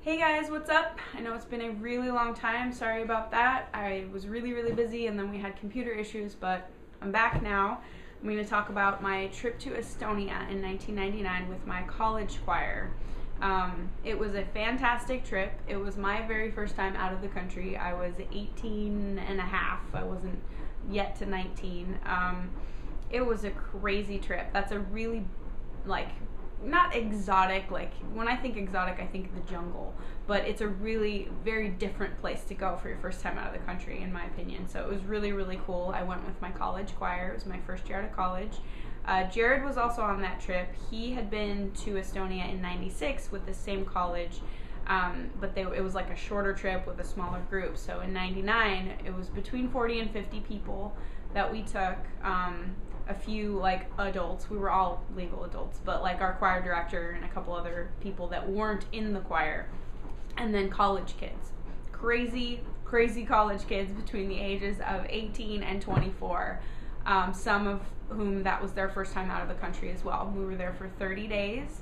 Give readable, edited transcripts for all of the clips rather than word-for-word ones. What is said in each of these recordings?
Hey guys, what's up? I know it's been a really long time. Sorry about that. I was really busy and then we had computer issues, but I'm back now. I'm going to talk about my trip to Estonia in 1999 with my college choir. It was a fantastic trip. It was my very first time out of the country. I was 18 and a half. I wasn't yet to 19. It was a crazy trip. That's a really, not exotic, when I think exotic I think the jungle, but it's a really very different place to go for your first time out of the country in my opinion. So it was really cool. I went with my college choir. It was my first year out of college. Jared was also on that trip. He had been to Estonia in '96 with the same college, but it was like a shorter trip with a smaller group. So in '99 it was between 40 and 50 people that we took. A few adults, we were all legal adults, but our choir director and a couple other people that weren't in the choir, and then college kids, crazy college kids between the ages of 18 and 24, some of whom that was their first time out of the country as well. We were there for 30 days.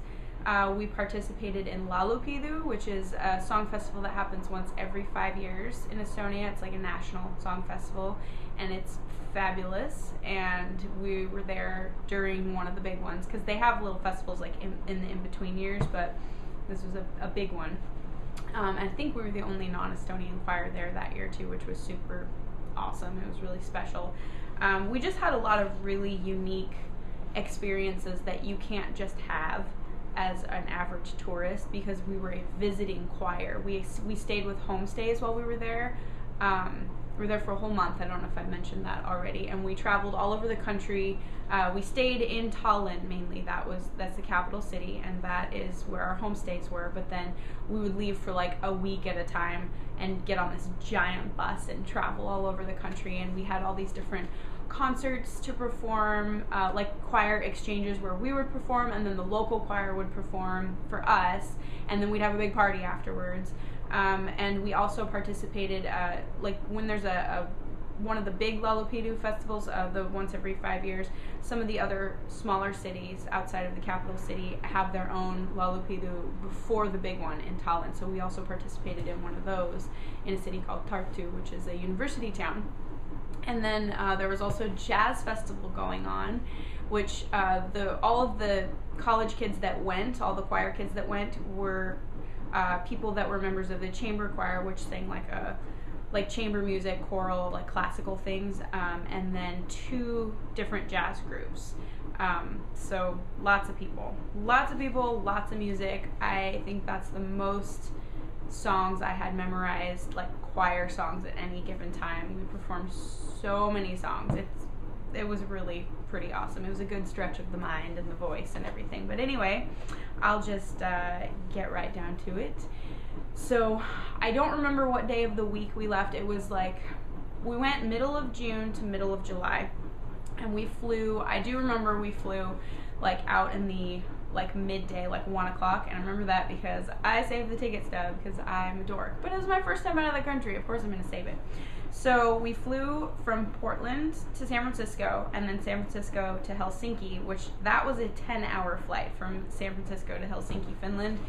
We participated in Laulupidu, which is a song festival that happens once every 5 years in Estonia. It's like a national song festival, and it's fabulous. And we were there during one of the big ones because they have little festivals in the in-between years, but this was a big one. I think we were the only non-Estonian choir there that year too, which was super awesome. It was really special. We just had a lot of really unique experiences that you can't just have as an average tourist, because we were a visiting choir. We stayed with homestays while we were there. We were there for a whole month. I don't know if I mentioned that already. And we traveled all over the country. We stayed in Tallinn mainly. That's the capital city, and that is where our homestays were. But then we would leave for a week at a time and get on this giant bus and travel all over the country. And we had all these different concerts to perform, choir exchanges where we would perform and then the local choir would perform for us, and then we'd have a big party afterwards. And we also participated, when there's one of the big Laulupidu festivals, the once every 5 years, some of the other smaller cities outside of the capital city have their own Laulupidu before the big one in Tallinn. So we also participated in one of those in a city called Tartu, which is a university town. And then there was also a jazz festival going on, which all of the college kids that went, all the choir kids that went, were people that were members of the chamber choir, which sang chamber music, choral, classical things, and then 2 different jazz groups. So lots of people, lots of music. I think that's the most songs I had memorized, choir songs at any given time. We performed so many songs. It was really pretty awesome. It was a good stretch of the mind and the voice and everything. But anyway, I'll just get right down to it. So I don't remember what day of the week we left. It was we went middle of June to middle of July, and we flew. I do remember we flew out in the midday, 1 o'clock, and I remember that because I saved the ticket stub because I'm a dork. But it was my first time out of the country. Of course I'm going to save it. So we flew from Portland to San Francisco, and then San Francisco to Helsinki, which that was a 10-hour flight from San Francisco to Helsinki, Finland.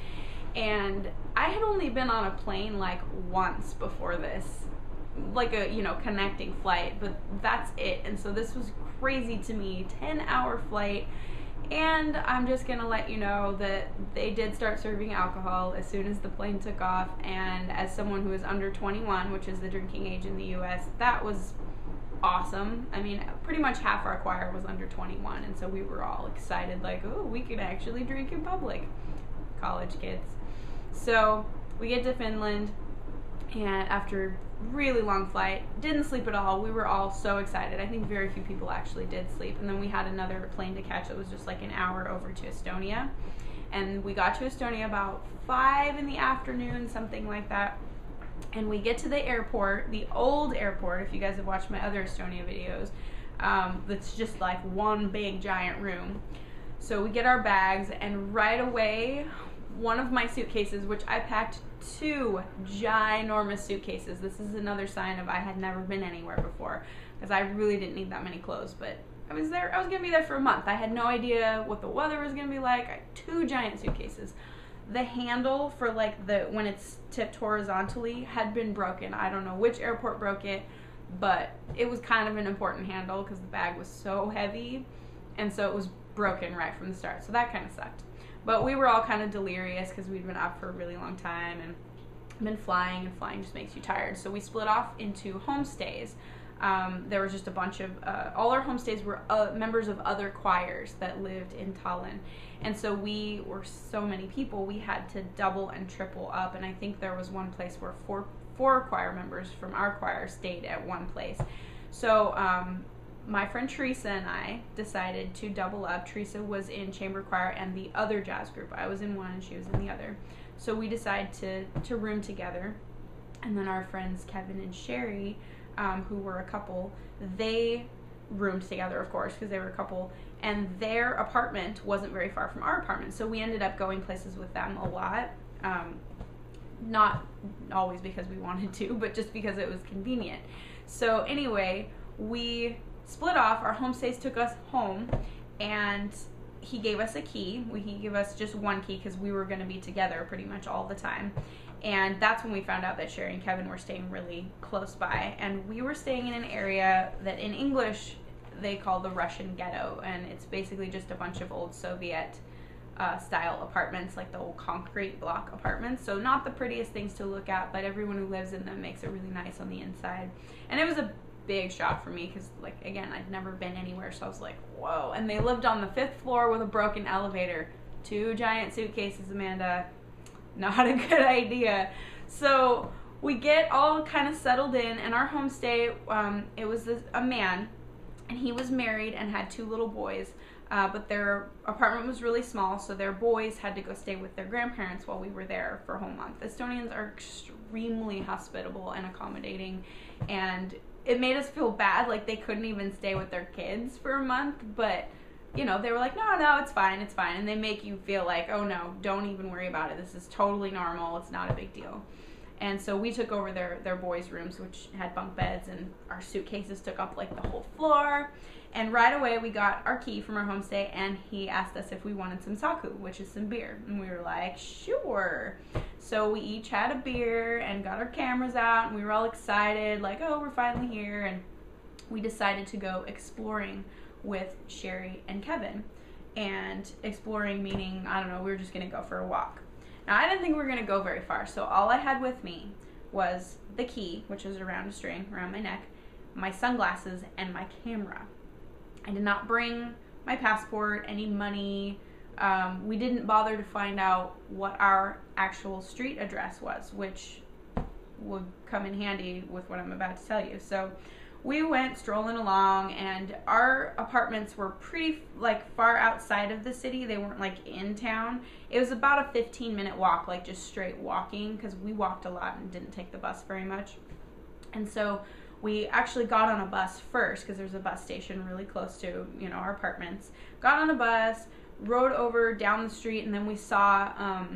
And I had only been on a plane once before this, a connecting flight, but that's it. And so this was crazy to me, 10-hour flight. And I'm just gonna let you know that they did start serving alcohol as soon as the plane took off, and as someone who is under 21, which is the drinking age in the US, that was awesome. I mean, pretty much half our choir was under 21, and so we were all excited, oh, we can actually drink in public. College kids. So we get to Finland, and after really long flight, didn't sleep at all. We were all so excited. I think very few people actually did sleep. And then we had another plane to catch that was just an hour over to Estonia, and we got to Estonia about 5 in the afternoon, something like that. And we get to the airport, the old airport, if you guys have watched my other Estonia videos, that's just one big giant room. So we get our bags, and right away, one of my suitcases, which I packed 2 ginormous suitcases. This is another sign of I had never been anywhere before, because I really didn't need that many clothes. But I was going to be there for a month. I had no idea what the weather was going to be like. I had 2 giant suitcases. The handle for like when it's tipped horizontally had been broken. I don't know which airport broke it, but it was kind of an important handle because the bag was so heavy, and so it was broken right from the start. So that kind of sucked. But we were all kind of delirious because we'd been up for a really long time and been flying, and flying just makes you tired. So we split off into homestays. There was just a bunch of, all our homestays were members of other choirs that lived in Tallinn. And so we were so many people, we had to double and triple up. And I think there was one place where four choir members from our choir stayed at one place. So my friend Teresa and I decided to double up. Teresa was in chamber choir and the other jazz group. I was in one and she was in the other. So we decided to room together. And then our friends Kevin and Sherry, who were a couple, they roomed together, of course, because they were a couple, and their apartment wasn't very far from our apartment, so we ended up going places with them a lot. Not always because we wanted to, but just because it was convenient. So anyway, we split off. Our homestays took us home, and he gave us a key. He gave us just one key because we were going to be together pretty much all the time. And that's when we found out that Sherry and Kevin were staying really close by. And we were staying in an area that in English they call the Russian ghetto. And it's basically just a bunch of old Soviet style apartments, like the old concrete block apartments. So not the prettiest things to look at, but everyone who lives in them makes it really nice on the inside. And it was a big shock for me because, like, again, I'd never been anywhere. So I was like, whoa. And they lived on the 5th floor with a broken elevator. 2 giant suitcases, Amanda. Not a good idea. So we get all kind of settled in, and our homestay, it was a man, and he was married and had 2 little boys, but their apartment was really small, so their boys had to go stay with their grandparents while we were there for a whole month. Estonians are extremely hospitable and accommodating, and it made us feel bad, like they couldn't even stay with their kids for a month, but you know, they were like, no, it's fine. And they make you feel like, oh no, don't even worry about it. This is totally normal. It's not a big deal. And so we took over their boys' rooms, which had bunk beds, and our suitcases took up like the whole floor. And right away we got our key from our homestay, and he asked us if we wanted some saku, which is some beer. And we were like, sure. So we each had a beer and got our cameras out, and we were all excited, like, oh, we're finally here. And we decided to go exploring with Sherry and Kevin. And exploring meaning, I don't know, we were just going to go for a walk. Now, I didn't think we were going to go very far, so all I had with me was the key, which was around a string around my neck, my sunglasses, and my camera. I did not bring my passport, any money. We didn't bother to find out what our actual street address was, which would come in handy with what I'm about to tell you. So we went strolling along, and our apartments were pretty far outside of the city. They weren't like in town. It was about a 15-minute walk, like just straight walking, because we walked a lot and didn't take the bus very much. And so we actually got on a bus first, because there's a bus station really close to, you know, our apartments. Got on a bus, rode over down the street, and then we saw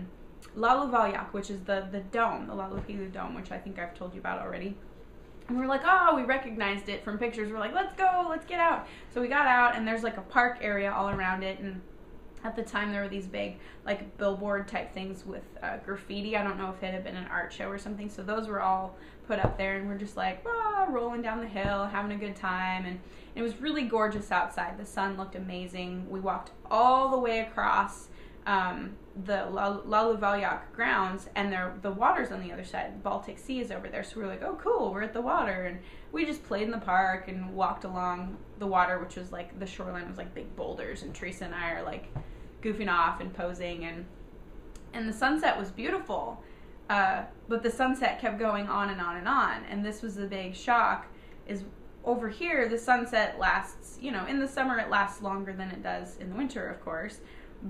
Lauluvaljak, which is the dome, the Laulupiidu dome, which I think I've told you about already. And we were like, oh, we recognized it from pictures. We're like, let's go, let's get out. So we got out, and there's like a park area all around it. And at the time, there were these big, like, billboard type things with graffiti. I don't know if it had been an art show or something. So those were all put up there, and we're just like, rolling down the hill, having a good time. And it was really gorgeous outside. The sun looked amazing. We walked all the way across the Lauluvaljak grounds, and the water's on the other side. The Baltic Sea is over there, so we were like, oh cool, we're at the water. And we just played in the park and walked along the water, which was like, the shoreline was like big boulders, and Teresa and I are like goofing off and posing, and the sunset was beautiful, but the sunset kept going on and on and on. And this was the big shock, is over here the sunset lasts, you know, in the summer it lasts longer than it does in the winter, of course,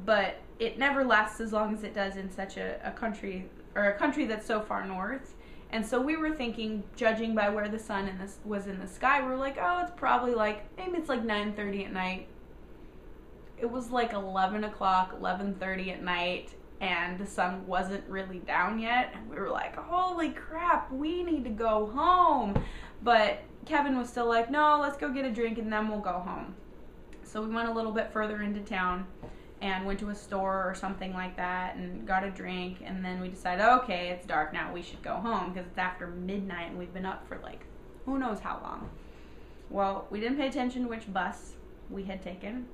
but it never lasts as long as it does in such a country, or a country that's so far north. And so we were thinking, judging by where the sun was in the sky, we were like, oh, it's probably like, maybe it's like 9:30 at night. It was like 11 o'clock, 11:30 at night, and the sun wasn't really down yet. And we were like, holy crap, we need to go home. But Kevin was still like, no, let's go get a drink and then we'll go home. So we went a little bit further into town, and went to a store or something like that and got a drink, and then we decided, okay, it's dark now, we should go home because it's after midnight and we've been up for like who knows how long. Well, we didn't pay attention to which bus we had taken,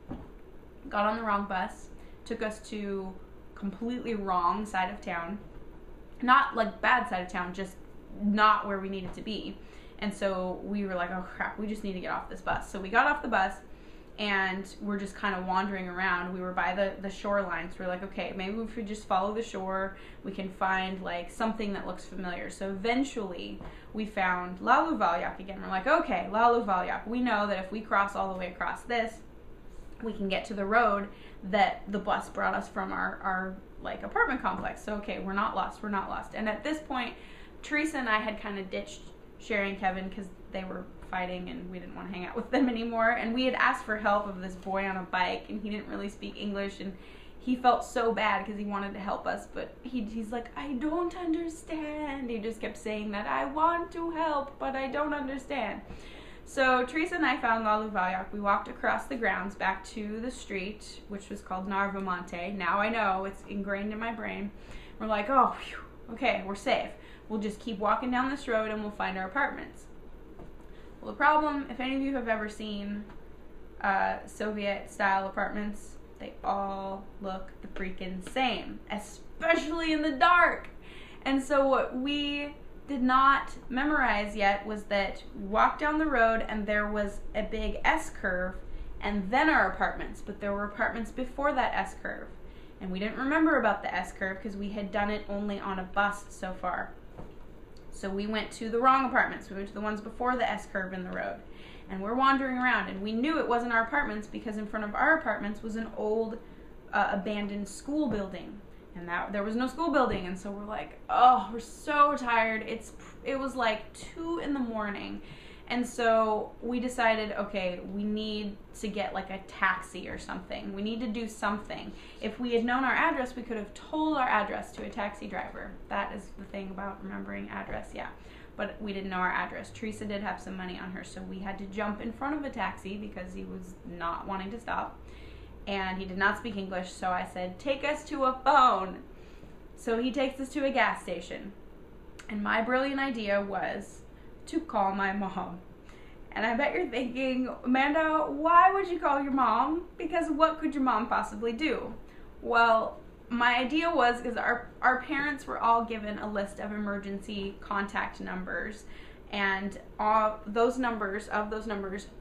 got on the wrong bus, took us to completely wrong side of town. Not like bad side of town, just not where we needed to be. And so we were like, oh crap, we just need to get off this bus. So we got off the bus and we're just kind of wandering around. We were by the shoreline, so we're like, okay, maybe if we just follow the shore, we can find like something that looks familiar. So eventually we found Laluvalyak again. We're like, okay, Laluvalyak. We know that if we cross all the way across this, we can get to the road that the bus brought us from our like apartment complex. So okay, we're not lost. And at this point, Teresa and I had kind of ditched Sherry and Kevin because they were fighting and we didn't want to hang out with them anymore. And we had asked for help of this boy on a bike, and he didn't really speak English, and he felt so bad because he wanted to help us, but he's like, I don't understand. He just kept saying that, I want to help, but I don't understand. So Teresa and I found Laluvalyak. We walked across the grounds back to the street, which was called Narvamonte. Now I know, it's ingrained in my brain. We're like, oh, phew, okay, we're safe. We'll just keep walking down this road and we'll find our apartments. Well, the problem, if any of you have ever seen Soviet-style apartments, they all look the freaking same, especially in the dark. And so what we did not memorize yet was that we walked down the road and there was a big S-curve and then our apartments, but there were apartments before that S-curve. And we didn't remember about the S-curve because we had done it only on a bus so far. So we went to the wrong apartments. We went to the ones before the S-curve in the road. And we're wandering around, and we knew it wasn't our apartments because in front of our apartments was an old abandoned school building. And there was no school building, and so we're like, oh, we're so tired. It was like 2 a.m. And so we decided, okay, we need to get like a taxi or something. We need to do something. If we had known our address, we could have told our address to a taxi driver. That is the thing about remembering address, yeah. But we didn't know our address. Teresa did have some money on her, so we had to jump in front of a taxi because he was not wanting to stop. And he did not speak English, so I said, take us to a phone. So he takes us to a gas station. And my brilliant idea was to call my mom. And I bet you're thinking, Amanda, why would you call your mom? Because what could your mom possibly do? Well, my idea was because our parents were all given a list of emergency contact numbers, and those numbers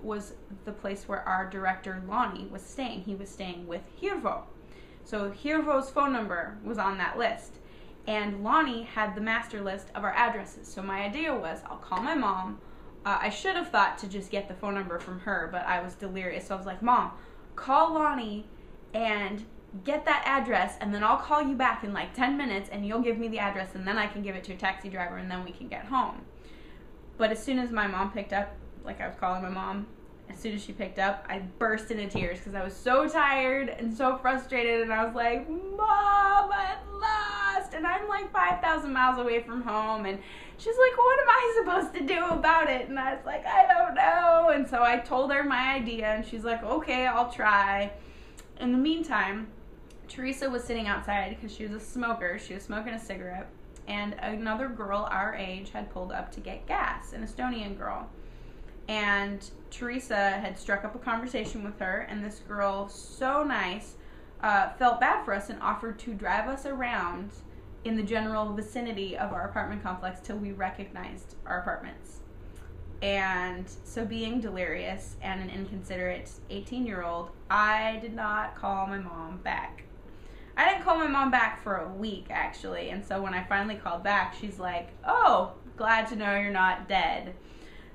was the place where our director Lonnie was staying. He was staying with Hirvo. So Hirvo's phone number was on that list, and Lonnie had the master list of our addresses. So my idea was, I'll call my mom. I should have thought to just get the phone number from her, but I was delirious. So I was like, Mom, call Lonnie and get that address, and then I'll call you back in like 10 minutes and you'll give me the address, and then I can give it to a taxi driver, and then we can get home. But as soon as my mom picked up, like I was calling my mom, as soon as she picked up, I burst into tears because I was so tired and so frustrated, and I was like, Mom, I'm lost, and I'm like 5,000 miles away from home, and she's like, what am I supposed to do about it? And I was like, I don't know. And so I told her my idea, and she's like, okay, I'll try. In the meantime, Teresa was sitting outside because she was a smoker. She was smoking a cigarette, and another girl our age had pulled up to get gas, an Estonian girl. And Teresa had struck up a conversation with her, and this girl, so nice, felt bad for us and offered to drive us around in the general vicinity of our apartment complex till we recognized our apartments. And so, being delirious and an inconsiderate 18-year-old, I did not call my mom back. I didn't call my mom back for a week, actually. And so when I finally called back, she's like, oh, glad to know you're not dead.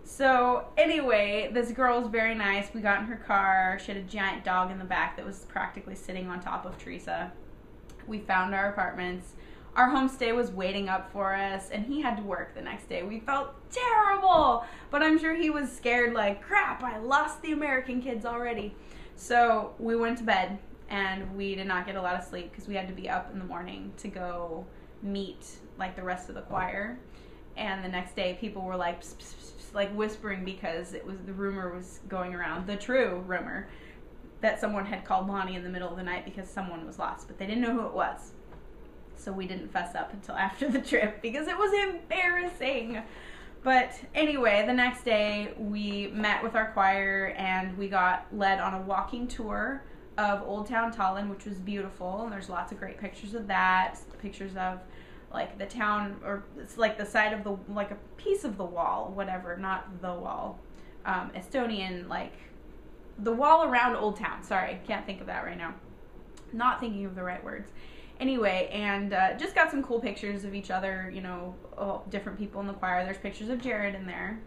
So anyway, this girl was very nice. We got in her car. She had a giant dog in the back that was practically sitting on top of Teresa. We found our apartments. Our homestay was waiting up for us, and he had to work the next day. We felt terrible, but I'm sure he was scared like, crap, I lost the American kids already. So we went to bed, and we did not get a lot of sleep because we had to be up in the morning to go meet like the rest of the choir. And the next day, people were like, pss, pss, pss, like whispering because the rumor was going around, the true rumor, that someone had called Lonnie in the middle of the night because someone was lost, but they didn't know who it was. So we didn't fess up until after the trip because it was embarrassing. But anyway, the next day we met with our choir and we got led on a walking tour of Old Town Tallinn, which was beautiful. And there's lots of great pictures of that, pictures of like the town, or it's like the side of the, like a piece of the wall, whatever, not the wall. Estonian, like the wall around Old Town. Sorry, can't think of that right now. Not thinking of the right words. Anyway, and just got some cool pictures of each other, you know, different people in the choir. There's pictures of Jared in there.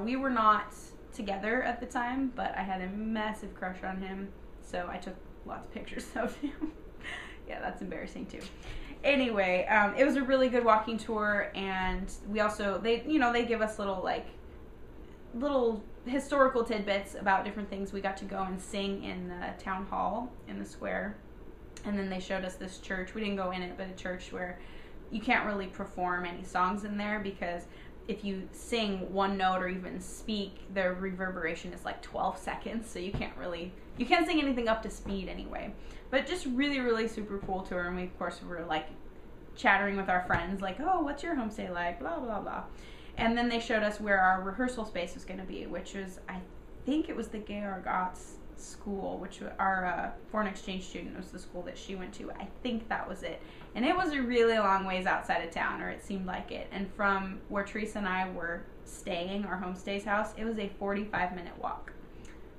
We were not together at the time, but I had a massive crush on him, so I took lots of pictures of him. Yeah, that's embarrassing too. Anyway, it was a really good walking tour, and we also, they give us little historical tidbits about different things. We got to go and sing in the town hall in the square, and then they showed us this church. We didn't go in it, but a church where you can't really perform any songs in there because if you sing one note or even speak, the reverberation is like 12 seconds, so you can't sing anything up to speed anyway. But just really, really super cool tour, and we, of course, were like chattering with our friends, like, oh, what's your homestay like, blah, blah, blah. And then they showed us where our rehearsal space was going to be, which was, I think it was the Georg Otts school, which our foreign exchange student was the school that she went to. I think that was it. And it was a really long ways outside of town, or it seemed like it. And from where Teresa and I were staying, our homestay's house, it was a 45-minute walk.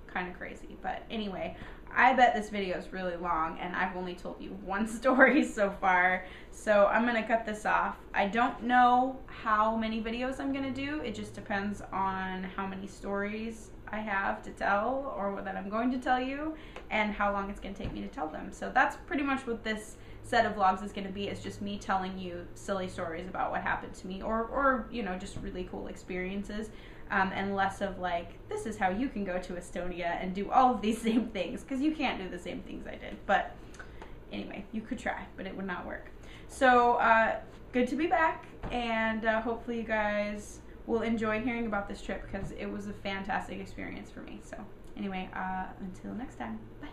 Kind of crazy. But anyway, I bet this video is really long, and I've only told you one story so far, so I'm going to cut this off. I don't know how many videos I'm going to do. It just depends on how many stories I have to tell, or that I'm going to tell you, and how long it's going to take me to tell them. So that's pretty much what this set of vlogs is going to be. It's just me telling you silly stories about what happened to me, or you know, just really cool experiences. And less of like, this is how you can go to Estonia and do all of these same things, because you can't do the same things I did. But anyway, you could try, but it would not work. So good to be back, and hopefully you guys will enjoy hearing about this trip, because it was a fantastic experience for me. So anyway, until next time, bye.